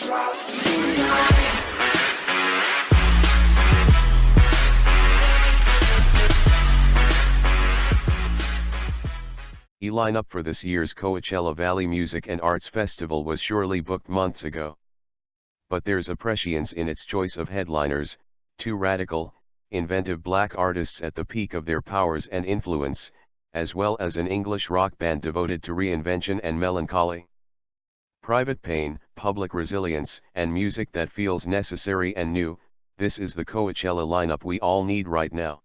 The lineup for this year's Coachella Valley Music and Arts Festival was surely booked months ago. But there's a prescience in its choice of headliners, two radical, inventive black artists at the peak of their powers and influence, as well as an English rock band devoted to re-invention and melancholy. Private pain, public resilience, and music that feels necessary and new, this is the Coachella lineup we all need right now.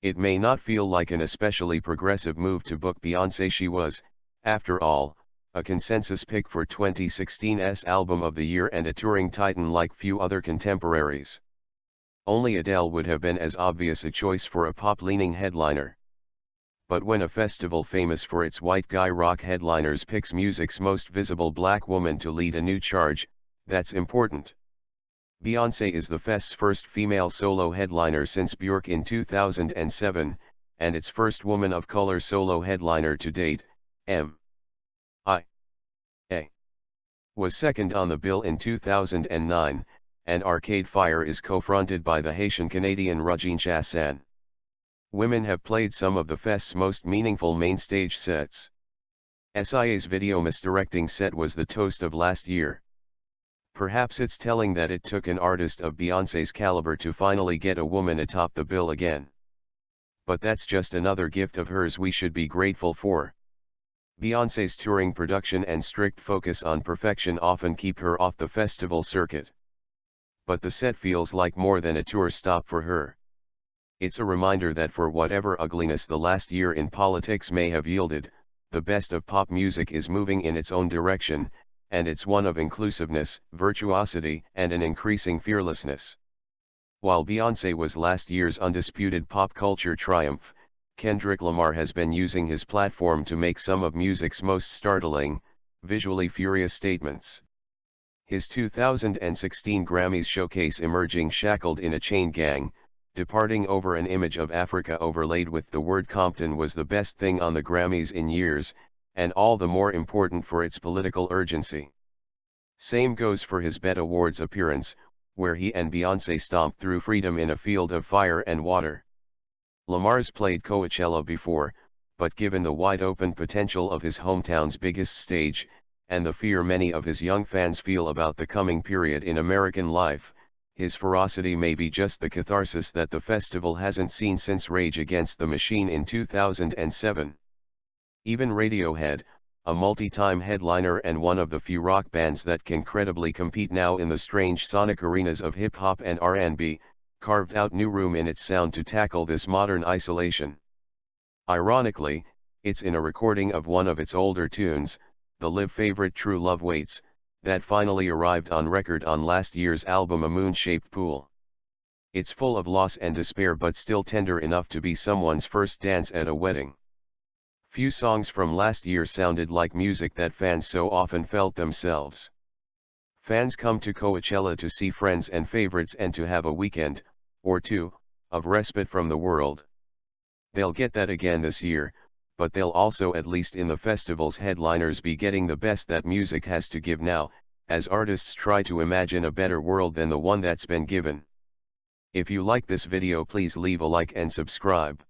It may not feel like an especially progressive move to book Beyoncé. She was, after all, a consensus pick for 2016's Album of the Year and a touring titan like few other contemporaries. Only Adele would have been as obvious a choice for a pop-leaning headliner. But when a festival famous for its white guy rock headliners picks music's most visible black woman to lead a new charge, that's important. Beyoncé is the fest's first female solo headliner since Björk in 2007, and its first woman of color solo headliner to date. M.I.A. was second on the bill in 2009, and Arcade Fire is co-fronted by the Haitian-Canadian Régine Chassagne. Women have played some of the fest's most meaningful mainstage sets. M.I.A's video-misdirecting set was the toast of last year. Perhaps it's telling that it took an artist of Beyoncé's caliber to finally get a woman atop the bill again. But that's just another gift of hers we should be grateful for. Beyoncé's touring production and strict focus on perfection often keep her off the festival circuit. But the set feels like more than a tour stop for her. It's a reminder that for whatever ugliness the last year in politics may have yielded, the best of pop music is moving in its own direction, and it's one of inclusiveness, virtuosity, and an increasing fearlessness. While Beyoncé was last year's undisputed pop culture triumph, Kendrick Lamar has been using his platform to make some of music's most startling, visually furious statements. His 2016 Grammys showcase emerging shackled in a chain gang, departing over an image of Africa overlaid with the word Compton was the best thing on the Grammys in years, and all the more important for its political urgency. Same goes for his BET Awards appearance, where he and Beyoncé stomped through freedom in a field of fire and water. Lamar's played Coachella before, but given the wide-open potential of his hometown's biggest stage, and the fear many of his young fans feel about the coming period in American life, his ferocity may be just the catharsis that the festival hasn't seen since Rage Against the Machine in 2007. Even Radiohead, a multi-time headliner and one of the few rock bands that can credibly compete now in the strange sonic arenas of hip-hop and R&B, carved out new room in its sound to tackle this modern isolation. Ironically, it's in a recording of one of its older tunes, the Live favorite True Love Waits, that finally arrived on record on last year's album A Moon-Shaped Pool. It's full of loss and despair but still tender enough to be someone's first dance at a wedding. Few songs from last year sounded like music that fans so often felt themselves. Fans come to Coachella to see friends and favorites and to have a weekend, or two, of respite from the world. They'll get that again this year, but they'll also, at least in the festival's headliners, be getting the best that music has to give now, as artists try to imagine a better world than the one that's been given. If you like this video, please leave a like and subscribe.